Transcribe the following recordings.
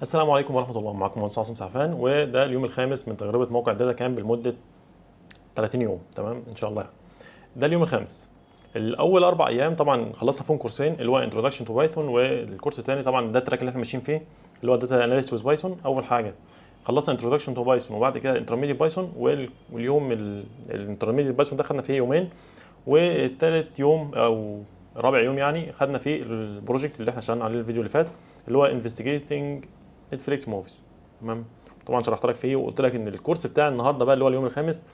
السلام عليكم ورحمة الله. معكم مهندس عاصم سعفان، وده اليوم الخامس من تجربة موقع داتا كامب لمدة 30 يوم. تمام ان شاء الله. ده اليوم الخامس. الاول 4 ايام طبعا خلصنا فيهم كورسين، اللي هو انتروداكشن تو بايثون، والكورس الثاني طبعا ده التراك اللي احنا ماشيين فيه اللي هو داتا اناليسيس ويز بايثون. اول حاجة خلصنا انتروداكشن تو بايثون، وبعد كده انترميديت بايثون، واليوم الانترميديت بايثون ده خدنا فيه يومين، والثالث يوم او رابع يوم يعني خدنا فيه البروجكت اللي احنا اشتغلنا عليه الفيديو اللي فات، اللي هو انفستيجيتنج نتفليكس موفيز. تمام. طبعا شرحت لك فيه وقلت لك ان الكورس بتاع النهارده بقى اللي هو اليوم الخامس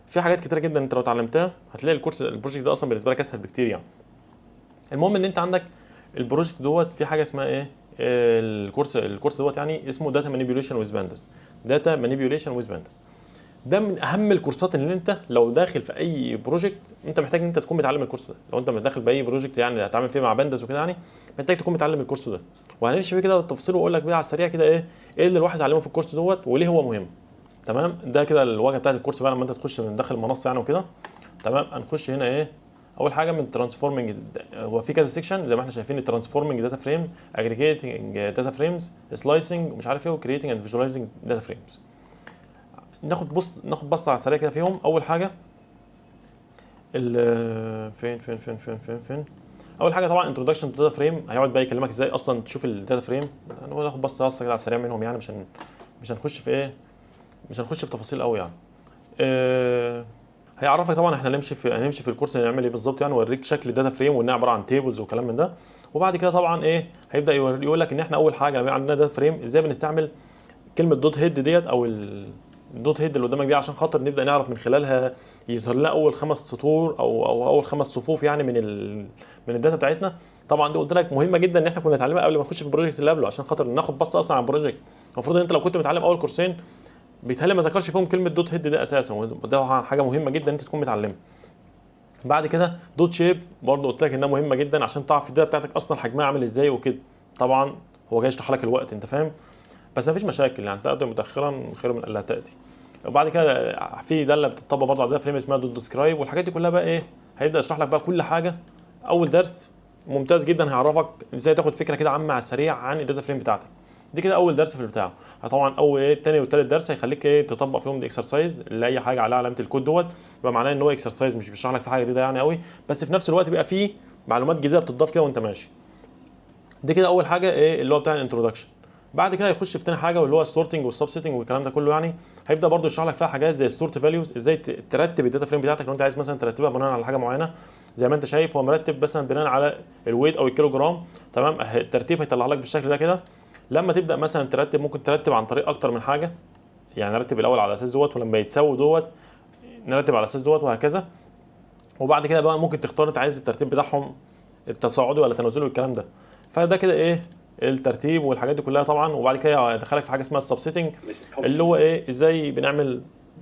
في حاجات كتيره جدا انت لو اتعلمتها هتلاقي البروجكت ده اصلا بالنسبه لك اسهل بكتير يعني. المهم ان انت عندك البروجكت دوت في حاجه اسمها ايه، الكورس دوت يعني اسمه داتا مانيبيوليشن ويز بانداس. داتا مانيبيوليشن ويز بانداس ده من اهم الكورسات اللي انت لو داخل في اي بروجكت انت محتاج ان انت تكون متعلم الكورس ده. لو انت داخل باي بروجكت يعني هتعمل فيه مع بانداس وكده يعني محتاج تكون متعلم الكورس ده، وهنمشي فيه كده بالتفصيل واقول لك بيه على السريع كده ايه اللي الواحد يتعلمه في الكورس دوت وليه هو مهم. تمام. ده كده الواجهه بتاعت الكورس بقى لما انت تخش من داخل المنصه يعني وكده. تمام. هنخش هنا اول حاجه من ترانسفورمنج. هو في كذا سيكشن زي ما احنا شايفين، الترانسفورمنج داتا فريم، اجريجيتنج داتا فريمز، سلايسنج ومش عارف ايه، وكرييتنج اند فيجواليزنج داتا فريمز. ناخد بصه على السريع كده فيهم. اول حاجه فين اول حاجه طبعا انتروداكشن تو داتا فريم، هيقعد بقى يكلمك ازاي اصلا تشوف الداتا فريم. انا ناخد بصه كده على السريع منهم يعني، مش هنخش في مش هنخش في تفاصيل قوي يعني. هيعرفك طبعا احنا هنمشي في الكورس نعمل ايه بالظبط يعني، ويوريك شكل الداتا فريم وانها عباره عن تيبلز وكلام من ده. وبعد كده طبعا هيبدا يقول لك ان احنا اول حاجه لما عندنا داتا فريم ازاي بنستعمل كلمه دوت هيد ديت او الدوت هيد اللي قدامك دي عشان خاطر نبدا نعرف من خلالها يظهر لنا اول 5 سطور او اول 5 صفوف يعني من الداتا بتاعتنا. طبعا دي قلت لك مهمه جدا ان احنا كنا نتعلمها قبل ما نخش في البروجكت اللي قبله عشان خاطر ناخد بصه اصلا على البروجكت. المفروض ان انت لو كنت متعلم اول كورسين بيتهيألي ما ذكرش فيهم كلمه دوت هيد ده اساسا، وده حاجه مهمه جدا انت تكون متعلمها. بعد كده دوت شيب برضه قلت لك انها مهمه جدا عشان تعرف الداتا بتاعتك اصلا حجمها عامل ازاي وكده. طبعا هو جاي يشرح لك الوقت انت فاهم، بس مفيش مشاكل يعني، تقدم متاخرا خير من الا تاتي. وبعد كده في داله بتطبق برضه على الداتا فريم اسمها دوت ديسكرايب، والحاجات دي كلها بقى هيبدا يشرح لك بقى كل حاجه. اول درس ممتاز جدا هيعرفك ازاي تاخد فكره كده عامه على السريع عن الداتا فريم بتاعتك. دي كده اول درس في البتاع. طبعا اول تاني والتالت درس هيخليك تطبق فيهم الاكسرسايز اللي اي حاجه عليها علامه الكود دوت، يبقى معناه ان هو اكسرسايز مش بيشرح لك في حاجه جديده يعني قوي، بس في نفس الوقت بيبقى فيه معلومات جديده بتضاف كده وانت ماشي. دي كده اول حاجه اللي هو بتاع الانترودكشن. بعد كده هيخش في تاني حاجه واللي هو السورتنج والسب سيتنج والكلام ده كله يعني. هيبدا برده يشرح لك فيها حاجات زي السورت فاليوز، ازاي ترتب الداتا فريم بتاعتك لو انت عايز مثلا ترتبها بناء على حاجه معينه. زي ما انت شايف هو مرتب مثلا بناء على الويت او الكيلو جرام. تمام. الترتيب هيطلع لك بالشكل ده كده. لما تبدا مثلا ترتب ممكن ترتب عن طريق اكتر من حاجه، يعني نرتب الاول على اساس دوت، ولما يتساووا دوت نرتب على اساس دوت وهكذا. وبعد كده بقى ممكن تختار انت عايز الترتيب بتاعهم التصاعدي ولا تنازلي والكلام ده. فده كده الترتيب والحاجات دي كلها طبعا. وبعد كده يدخلك في حاجه اسمها السب سيتنج اللي هو ازاي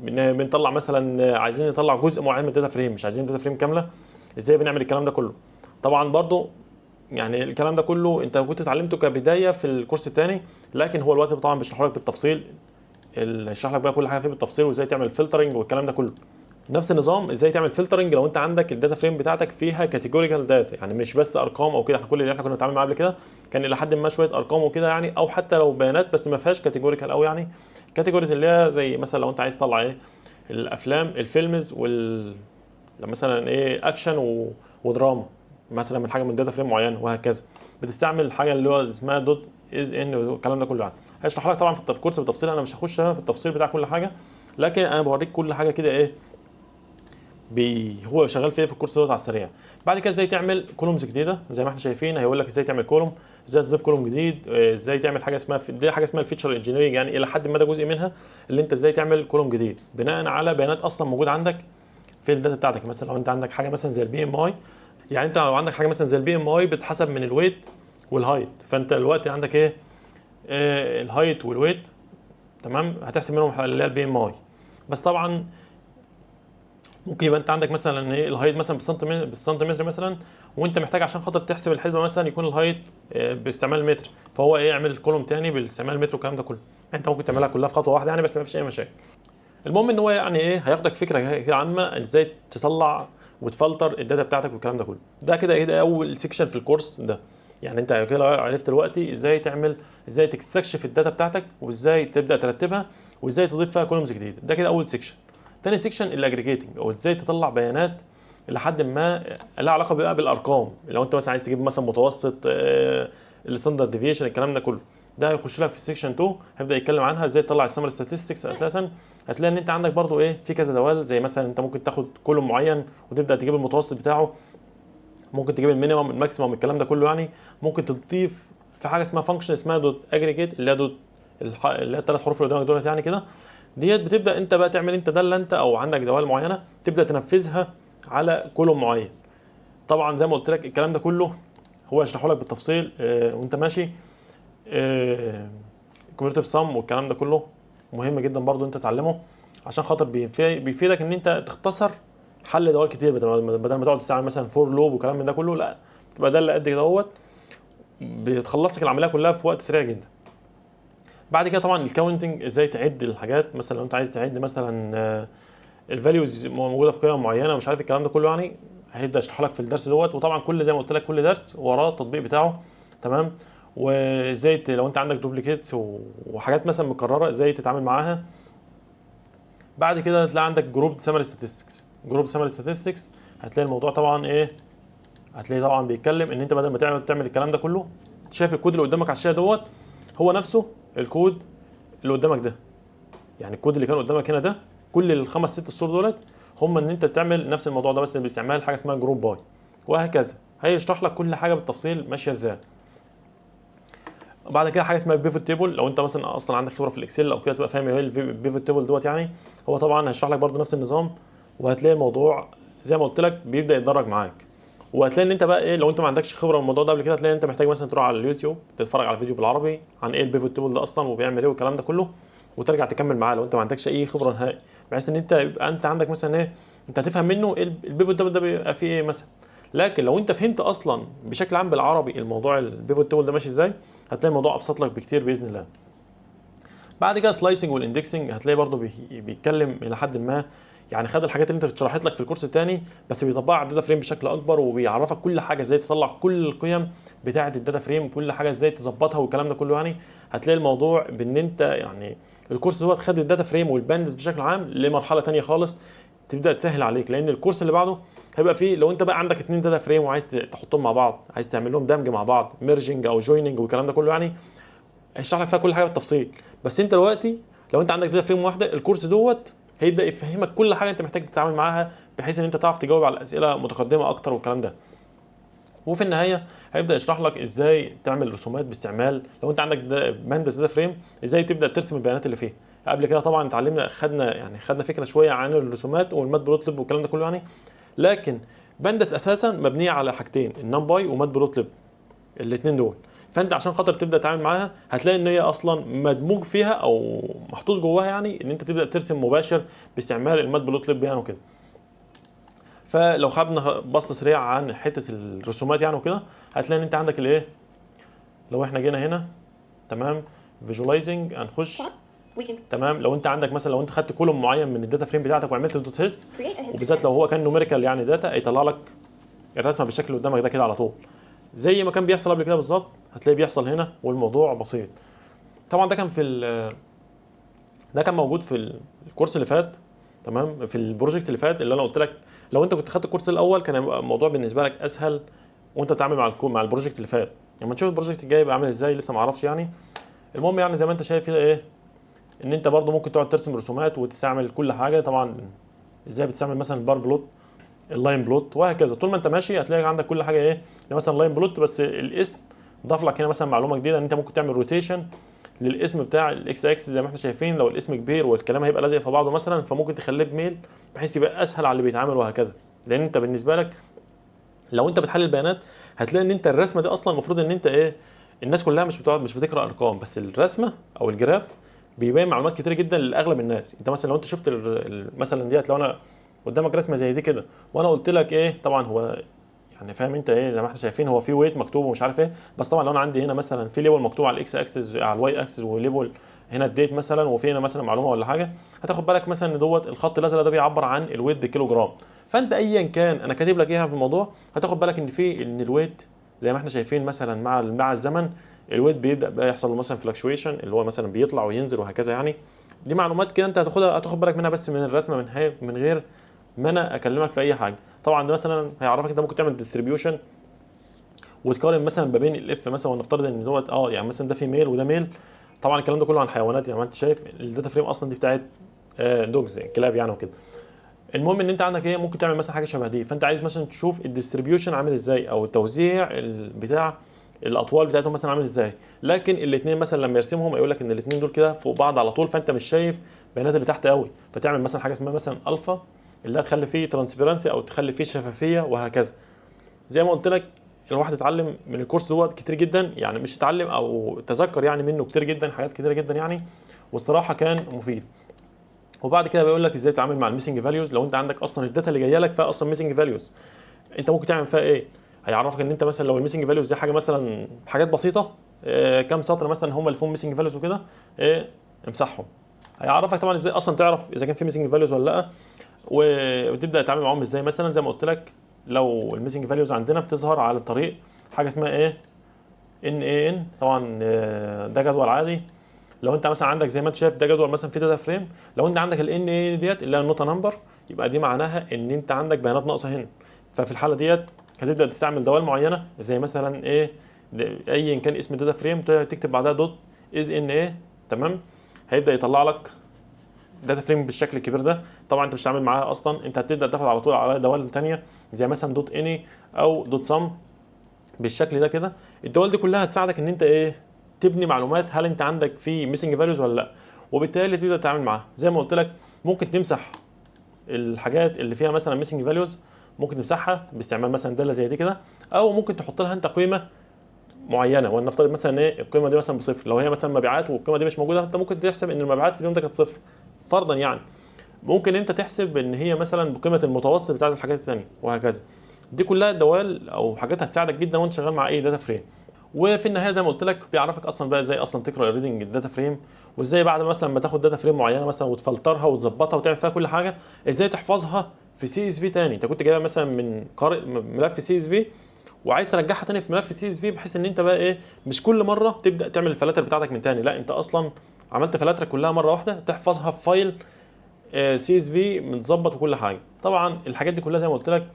بنطلع مثلا عايزين نطلع جزء معين من الداتا فريم، مش عايزين داتا فريم كامله، ازاي بنعمل الكلام ده كله. طبعا برضو يعني الكلام ده كله انت كنت اتعلمته كبدايه في الكورس الثاني، لكن هو الوقت طبعا بيشرح لك بالتفصيل، هيشرح لك بقى كل حاجه فيه بالتفصيل وازاي تعمل فلترنج والكلام ده كله. نفس النظام ازاي تعمل فلترنج لو انت عندك الداتا فريم بتاعتك فيها كاتيجوريكال داتا، يعني مش بس ارقام او كده. احنا كل اللي احنا كنا بنتعامل معاه قبل كده كان الى حد ما شويه ارقام وكده يعني، او حتى لو بيانات بس ما فيهاش كاتيجوريكال قوي يعني. كاتيجوريز اللي هي زي مثلا لو انت عايز تطلع الافلام الفيلمز مثلا اكشن ودراما مثلا من حاجه من داتا فريم معينه وهكذا، بتستعمل حاجه اللي هو اسمها دوت از ان والكلام ده كله يعني. هشرح لك طبعا في الكورس بالتفصيل، انا مش هخش في التفصيل بتاع كل حاجه، لكن انا بوريك كل حاجه كده هو شغال فيه في الكورس دوت على السريع. بعد كده ازاي تعمل كولومز جديده زي ما احنا شايفين، هيقول لك ازاي تعمل كولوم، ازاي تضيف كولوم جديد، ازاي تعمل حاجه اسمها الفيتشر انجينيرنج، يعني الى حد ما ده جزء منها اللي انت ازاي تعمل كولوم جديد بناء على بيانات اصلا موجوده عندك في الداتا بتاعتك. مثلا لو انت عندك حاجه مثلا زي البي ام اي، يعني انت لو عندك حاجه مثلا زي البي ام اي بتحسب من الويت والهايت، فانت دلوقتي عندك الهايت والويت. تمام. هتحسب منهم اللي هي البي ام اي. بس طبعا ممكن يبقى انت عندك مثلا الهايت مثلا بالسنتيمتر مثلا، وانت محتاج عشان خاطر تحسب الحسبه مثلا يكون الهايت باستعمال المتر، فهو اعمل كولوم تاني باستعمال المتر والكلام ده كله. انت ممكن تعملها كلها في خطوه واحده يعني، بس ما فيش اي مشاكل. المهم ان هو يعني هياخدك فكره كده عامه ازاي تطلع وتفلتر الداتا بتاعتك والكلام ده كله. ده كده اول سيكشن في الكورس ده. يعني انت كده عرفت دلوقتي ازاي تستكشف الداتا بتاعتك، وازاي تبدا ترتبها، وازاي تضيف فيها كولومز جديده. ده كده اول سيكشن. تاني سيكشن الاجريجيتنج، او ازاي تطلع بيانات لحد ما لها علاقه بقى بالارقام. لو انت مثلا عايز تجيب مثلا متوسط الستاندرد ديفيشن، الكلام ده كله، ده هيخش لك في سيكشن 2، هيبدا يتكلم عنها ازاي تطلع السمر ستاتستكس. اساسا هتلاقي ان انت عندك برضو ايه في كذا دوال، زي مثلا انت ممكن تاخد كولوم معين وتبدا تجيب المتوسط بتاعه، ممكن تجيب المينيمم الماكسيمم الكلام ده كله يعني. ممكن تضيف في حاجه اسمها فانكشن اسمها دوت اجريجيت، اللي هي دوت اللي هي الثلاث حروف اللي قدامك دولت يعني كده. ديت بتبدا انت بقى تعمل انت داله انت او عندك دوال معينه تبدا تنفذها على كولوم معين. طبعا زي ما قلت لك الكلام ده كله هو يشرحه لك بالتفصيل وانت ماشي. كوميرتيف سم والكلام ده كله مهم جدا برضو انت تتعلمه، عشان خاطر بيفيدك ان انت تختصر حل دوال كتير، بدل ما تقعد تستعمل مثلا فور لوب والكلام من ده كله، لا تبقى داله قد كده اهوت بتخلص لك العمليه كلها في وقت سريع جدا. بعد كده طبعا الكاونتنج، ازاي تعد الحاجات. مثلا لو انت عايز تعد مثلا الفاليوز موجوده في قيم معينه ومش عارف الكلام ده كله يعني، هيبدا يشرح لك في الدرس دوت. وطبعا كل زي ما قلت لك كل درس وراه التطبيق بتاعه، تمام. وازاي لو انت عندك دوبليكيتس وحاجات مثلا مكرره ازاي تتعامل معاها. بعد كده هتلاقي عندك جروب سامري ستاتستكس. جروب سامري ستاتستكس هتلاقي الموضوع طبعا ايه، هتلاقي طبعا بيتكلم ان انت بدل ما تعمل الكلام ده كله، شايف الكود اللي قدامك على الشاشه دوت هو نفسه الكود اللي قدامك ده. يعني الكود اللي كان قدامك هنا ده، كل الخمس ست سطور دولت هم ان انت تعمل نفس الموضوع ده، بس باستعمال حاجه اسمها جروب باي، وهكذا. هيشرح لك كل حاجه بالتفصيل ماشيه ازاي. وبعد كده حاجه اسمها بيفوت تيبل. لو انت مثلا اصلا عندك خبره في الاكسل او كده تبقى فاهم ايه البيفوت تيبل دوت يعني. هو طبعا هيشرح لك برده نفس النظام، وهتلاقي الموضوع زي ما قلت لك بيبدا يتدرج معاك. وهتلاقي ان انت بقى ايه، لو انت ما عندكش خبره بالموضوع ده قبل كده، هتلاقي ان انت محتاج مثلا تروح على اليوتيوب تتفرج على فيديو بالعربي عن ايه البيفوت تيبل ده اصلا وبيعمل ايه والكلام ده كله، وترجع تكمل معاه لو انت ما عندكش اي خبره نهائي، بحيث ان انت يبقى انت عندك مثلا ايه، انت هتفهم منه ايه البيفوت تيبل ده بيبقى فيه ايه مثلا. لكن لو انت فهمت اصلا بشكل عام بالعربي الموضوع البيفوت تيبل ده ماشي ازاي، هتلاقي الموضوع ابسط لك بكتير باذن الله. بعد كده سلايسنج والاندكسنج، هتلاقي برضو بيتكلم الى حد ما، يعني خد الحاجات اللي انت اتشرحت لك في الكورس الثاني بس بيطبقها على الداتا فريم بشكل اكبر، وبيعرفك كل حاجه ازاي تطلع كل القيم بتاعه الداتا فريم، كل حاجه ازاي تظبطها والكلام ده كله يعني. هتلاقي الموضوع بان انت يعني الكورس دوت خد الداتا فريم والباندز بشكل عام لمرحله ثانيه خالص، تبدا تسهل عليك. لان الكورس اللي بعده هيبقى فيه، لو انت بقى عندك اتنين داتا فريم وعايز تحطهم مع بعض، عايز تعمل لهم دمج مع بعض، ميرجنج او جويننج والكلام ده كله يعني، هيشرح لك فيها كل حاجه بالتفصيل. بس انت دلوقتي لو انت عندك داتا فريم واحده، الكورس دوت هيبدا يفهمك كل حاجه انت محتاج تتعامل معاها، بحيث ان انت تعرف تجاوب على اسئله متقدمه اكتر والكلام ده. وفي النهايه هيبدا يشرح لك ازاي تعمل رسومات باستعمال، لو انت عندك مهندس داتا فريم ازاي تبدا ترسم البيانات اللي فيه. قبل كده طبعا اتعلمنا خدنا فكره شويه عن الرسومات والمات بلوتلب والكلام ده كله يعني. لكن بندس اساسا مبنيه على حاجتين، النمباي ومات بلوتلب، الاثنين دول. فانت عشان خاطر تبدا تتعامل معاها هتلاقي ان هي اصلا مدموج فيها او محطوط جواها، يعني ان انت تبدا ترسم مباشر باستعمال المات بلوتلب يعني وكده. فلو خدنا بصه سريعه عن حته الرسومات يعني وكده، هتلاقي ان انت عندك الايه، لو احنا جينا هنا تمام فيجواليزنج هنخش تمام. لو انت عندك مثلا، لو انت خدت كولوم معين من الداتا فريم بتاعتك وعملت دوت هيست، وبالذات لو هو كان نوميريكال يعني داتا، هيطلع لك الرسمه بالشكل اللي قدامك ده كده على طول، زي ما كان بيحصل قبل كده بالظبط هتلاقيه بيحصل هنا، والموضوع بسيط. طبعا ده كان ده كان موجود في الكورس اللي فات، تمام، في البروجكت اللي فات اللي انا قلت لك. لو انت كنت خدت الكورس الاول كان هيبقى الموضوع بالنسبه لك اسهل وانت بتتعامل مع البروجكت اللي فات. لما تشوف البروجكت الجاي يبقى عامل ازاي لسه ما اعرفش يعني. المهم يعني زي ما انت شايف كده ايه، ان انت برضو ممكن تقعد ترسم رسومات وتستعمل كل حاجه. طبعا ازاي بتستعمل مثلا البار بلوت، اللاين بلوت، وهكذا. طول ما انت ماشي هتلاقي عندك كل حاجه ايه، مثلا لاين بلوت بس الاسم ضاف لك هنا مثلا معلومه جديده، ان انت ممكن تعمل روتيشن للاسم بتاع الاكس اكس زي ما احنا شايفين. لو الاسم كبير والكلام هيبقى لازق في بعضه مثلا، فممكن تخليه بميل بحيث يبقى اسهل على اللي بيتعامل وهكذا. لان انت بالنسبه لك لو انت بتحلل البيانات هتلاقي ان انت الرسمه دي اصلا المفروض ان انت ايه، الناس كلها مش بتقرا ارقام بس، الرسمه او الجراف بيبين معلومات كتير جدا لاغلب الناس. انت مثلا لو انت شفت مثلا ديت، لو انا قدامك رسمه زي دي كده وانا قلت لك ايه، طبعا هو يعني فاهم انت ايه، زي ما احنا شايفين هو في ويت مكتوب ومش عارف ايه، بس طبعا لو انا عندي هنا مثلا في ليبل مكتوب على الاكس اكسس على الواي اكسس، وليبل هنا الديت مثلا، وفي هنا مثلا معلومه ولا حاجه، هتاخد بالك مثلا ان دوت الخط الازرق ده بيعبر عن الويت بالكيلو جرام. فانت ايا كان انا كاتب لك ايه في الموضوع، هتاخد بالك ان الويت زي ما احنا شايفين مثلا مع الزمن الويت بيبدا بقى يحصل له مثلا فلكشويشن، اللي هو مثلا بيطلع وينزل وهكذا يعني. دي معلومات كده انت هتاخد بالك منها بس من الرسمه، من غير ما انا اكلمك في اي حاجه. طبعا ده مثلا هيعرفك انت ممكن تعمل ديستريبيوشن وتقارن مثلا ما بين الاف مثلا، ونفترض ان دوت يعني مثلا ده في ميل وده ميل. طبعا الكلام ده كله عن حيوانات، يعني ما انت شايف الداتا فريم اصلا دي بتاعت دوجز كلاب يعني وكده. المهم ان انت عندك ايه، ممكن تعمل مثلا حاجه شبه دي، فانت عايز مثلا تشوف الديستريبيوشن عامل ازاي او التوزيع بتاع الاطوال بتاعتهم مثلا عامل ازاي. لكن الاثنين مثلا لما يرسمهم يقول لك ان الاثنين دول كده فوق بعض على طول، فانت مش شايف البيانات اللي تحت قوي، فتعمل مثلا حاجه اسمها مثلا الفا اللي هتخلي فيه ترانسبيرنسي او تخلي فيه شفافيه وهكذا. زي ما قلت لك الواحد اتعلم من الكورس دوت كتير جدا، يعني مش اتعلم او تذكر يعني منه كتير جدا، حاجات كتيره جدا يعني، والصراحه كان مفيد. وبعد كده بيقول لك ازاي تتعامل مع الميسنج فاليوز. لو انت عندك اصلا الداتا اللي جايه لك فيها اصلا ميسنج فاليوز، انت ممكن تعمل فيها ايه؟ هيعرفك ان انت مثلا لو الميسنج فاليوز دي حاجه مثلا حاجات بسيطه، كام سطر مثلا هم اللي فيهم ميسنج فاليوز وكده، امسحهم. هيعرفك طبعا ازاي اصلا تعرف اذا كان في ميسنج فاليوز ولا لا، وتبدا تتعامل معاهم ازاي. مثلا زي ما قلت لك لو الميسنج فاليوز عندنا بتظهر على طريق حاجه اسمها ايه، ان طبعا ده جدول عادي. لو انت مثلا عندك زي ما انت شايف ده جدول مثلا في داتا فريم، لو انت عندك الان اي ديت اللي هي النوتا نمبر، يبقى دي معناها ان انت عندك بيانات ناقصه هنا. ففي الحاله ديت هتبدا تستعمل دوال معينه زي مثلا ايه، ايا كان اسم الداتا فريم تكتب بعدها دوت از ان ايه، تمام. هيبدا يطلع لك داتا فريم بالشكل الكبير ده. طبعا انت مش هتعمل معاها اصلا، انت هتبدا تاخد على طول على دوال ثانيه زي مثلا دوت اني او دوت سم بالشكل ده كده. الدول دي كلها هتساعدك ان انت ايه، تبني معلومات هل انت عندك في ميسنج فاليوز ولا لا، وبالتالي تبدا تتعامل معاها. زي ما قلت لك ممكن تمسح الحاجات اللي فيها مثلا ميسنج فاليوز، ممكن تمسحها باستعمال مثلا داله زي دي كده، او ممكن تحط لها انت قيمه معينه، ولنفترض مثلا ايه القيمه دي مثلا بصفر. لو هي مثلا مبيعات والقيمه دي مش موجوده، انت ممكن تحسب ان المبيعات في اليوم ده كانت صفر فرضا يعني. ممكن انت تحسب ان هي مثلا بقيمه المتوسط بتاعت الحاجات الثانيه وهكذا. دي كلها دوال او حاجات هتساعدك جدا وانت شغال مع اي داتا فريم. وفي النهايه زي ما قلت لك بيعرفك اصلا بقى ازاي اصلا تقرا الريدنج الداتا فريم، وازاي بعد مثلا ما تاخد داتا فريم معينه مثلا وتفلترها وتظبطها وتعمل فيها كل حاجه، ازاي تحفظها في سي اس في تاني. انت كنت جايبها مثلا من قارئ ملف سي اس في وعايز ترجعها تاني في ملف سي اس في، بحيث ان انت بقى ايه مش كل مره تبدا تعمل الفلاتر بتاعتك من تاني، لا انت اصلا عملت فلاتر كلها مره واحده تحفظها في فايل سي اس في متظبط وكل حاجه. طبعا الحاجات دي كلها زي ما قلت لك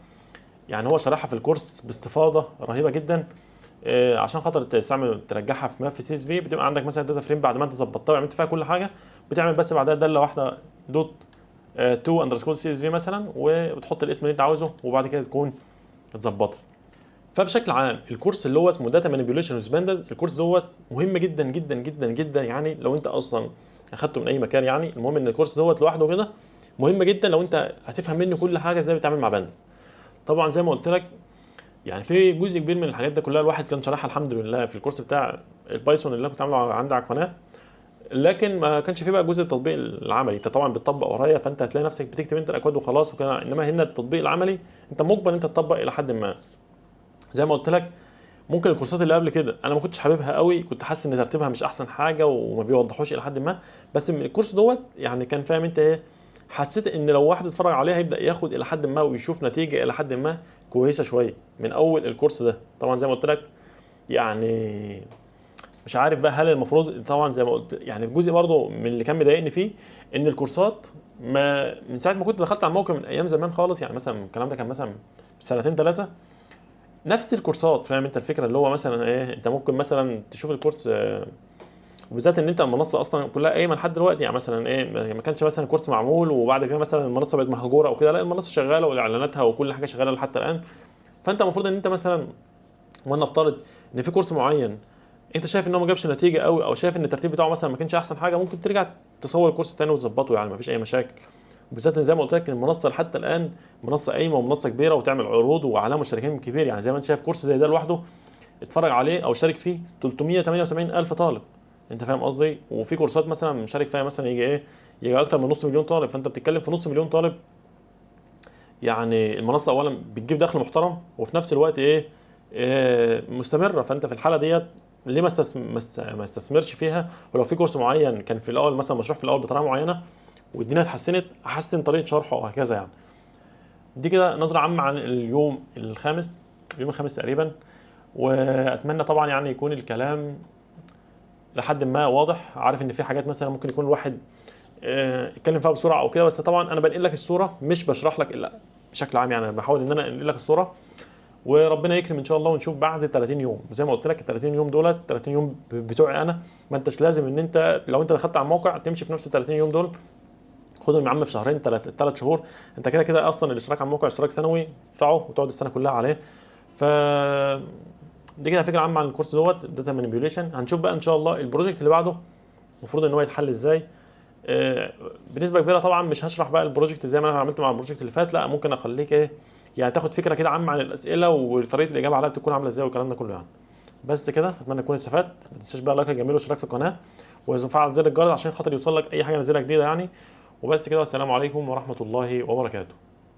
يعني هو شرحها في الكورس باستفاضه رهيبه جدا. عشان خاطر تستعمل ترجعها في ملف سي اس في، بتبقى عندك مثلا داتا فريم بعد ما انت ظبطتها وعملت فيها كل حاجه، بتعمل بس بعدها داله واحده دوت تو اندرسكور سي اس في مثلا، وبتحط الاسم اللي انت عاوزه وبعد كده تكون اتظبطت. فبشكل عام الكورس اللي هو اسمه داتا مانيبيوليشن وذ بانداز، الكورس دوت مهم جدا جدا جدا جدا يعني لو انت اصلا اخدته من اي مكان يعني. المهم ان الكورس دوت لوحده كده مهم جدا لو انت هتفهم منه كل حاجه ازاي بتتعامل مع بانداز. طبعا زي ما قلت لك يعني في جزء كبير من الحاجات دي كلها الواحد كان شرحها الحمد لله في الكورس بتاع البايثون اللي انا كنت عامله عندي على القناه، لكن ما كانش فيه بقى جزء التطبيق العملي. انت طبعا بتطبق ورايا فانت هتلاقي نفسك بتكتب انت الاكواد وخلاص وكده، انما هنا التطبيق العملي انت مجبر انت تطبق الى حد ما. زي ما قلت لك ممكن الكورسات اللي قبل كده انا ما كنتش حاببها قوي، كنت حاسس ان ترتيبها مش احسن حاجه وما بيوضحوش الى حد ما، بس من الكورس دوت يعني كان فاهم انت ايه، حسيت ان لو واحد اتفرج عليه هيبدا ياخد الى حد ما ويشوف نتيجه الى حد ما كويسه شويه من اول الكورس ده. طبعا زي ما قلت لك يعني مش عارف بقى هل المفروض، طبعا زي ما قلت يعني الجزء برضه من اللي كان مضايقني فيه ان الكورسات ما من ساعه ما كنت دخلت على الموقع من ايام زمان خالص، يعني مثلا الكلام ده كان مثلا سنتين ثلاثه نفس الكورسات. فاهم انت الفكره اللي هو مثلا ايه، انت ممكن مثلا تشوف الكورس وبالذات ان انت المنصه اصلا كلها قايمه لحد دلوقتي، يعني مثلا ايه ما كانش مثلا كورس معمول وبعد كده مثلا المنصه بقت مهجوره او كده، لا المنصه شغاله واعلاناتها وكل حاجه شغاله لحتى الان. فانت المفروض ان انت مثلا ولنفترض ان في كورس معين انت شايف ان هو ما جابش نتيجه قوي او شايف ان الترتيب بتاعه مثلا ما كانش احسن حاجه، ممكن ترجع تصور الكورس تاني وتظبطه يعني ما فيش اي مشاكل. بالذات ان زي ما قلت لك المنصه لحتى الان منصه قايمه ومنصه كبيره وتعمل عروض وعليها مشتركين كبير، يعني زي ما انت شايف كورس زي ده لوحده اتفرج عليه او شارك فيه 378 الف طالب. انت فاهم قصدي؟ وفي كورسات مثلا مشارك فيها مثلا يجي ايه، يجي اكتر من نص مليون طالب، فانت بتتكلم في نص مليون طالب. يعني المنصه اولا بتجيب دخل محترم وفي نفس الوقت ايه، مستمره. فانت في الحاله ديت ليه ما استثمرش فيها؟ ولو في كورس معين كان في الاول مثلا مشروع في الاول بطريقه معينه والدنيا اتحسنت احسن طريقه شرحه وهكذا يعني. دي كده نظره عامه عن اليوم الخامس، اليوم الخامس تقريبا. واتمنى طبعا يعني يكون الكلام لحد ما واضح. عارف ان في حاجات مثلا ممكن يكون الواحد يتكلم فيها بسرعه او كده، بس طبعا انا بنقل لك الصوره مش بشرح لك الا بشكل عام، يعني انا بحاول ان انا انقل لك الصوره، وربنا يكرم ان شاء الله ونشوف بعد 30 يوم. زي ما قلت لك ال 30 يوم دول 30 يوم بتوعي انا، ما انتش لازم ان انت لو انت دخلت على الموقع تمشي في نفس ال 30 يوم دول، خدهم يا عم في شهرين، ثلاث شهور. انت كده كده اصلا الاشتراك على الموقع اشتراك سنوي تدفعه وتقعد السنه كلها عليه. ف دي كده فكره عامه عن الكورس دوت داتا مانيبيوليشن. هنشوف بقى ان شاء الله البروجكت اللي بعده المفروض ان هو يتحل ازاي. بنسبه كبيره طبعا مش هشرح بقى البروجكت زي ما انا عملت مع البروجكت اللي فات، لا ممكن اخليك ايه يعني تاخد فكره كده عامه عن الاسئله وطريقه الاجابه عليها بتكون عامله ازاي والكلام ده كله يعني. بس كده اتمنى تكون استفدت. ما تنساش بقى لايك جميل واشتراك في القناه وفعل زر الجرس عشان خاطر يوصل لك اي حاجه انزلها جديده يعني. وبس كده، والسلام عليكم ورحمه الله وبركاته.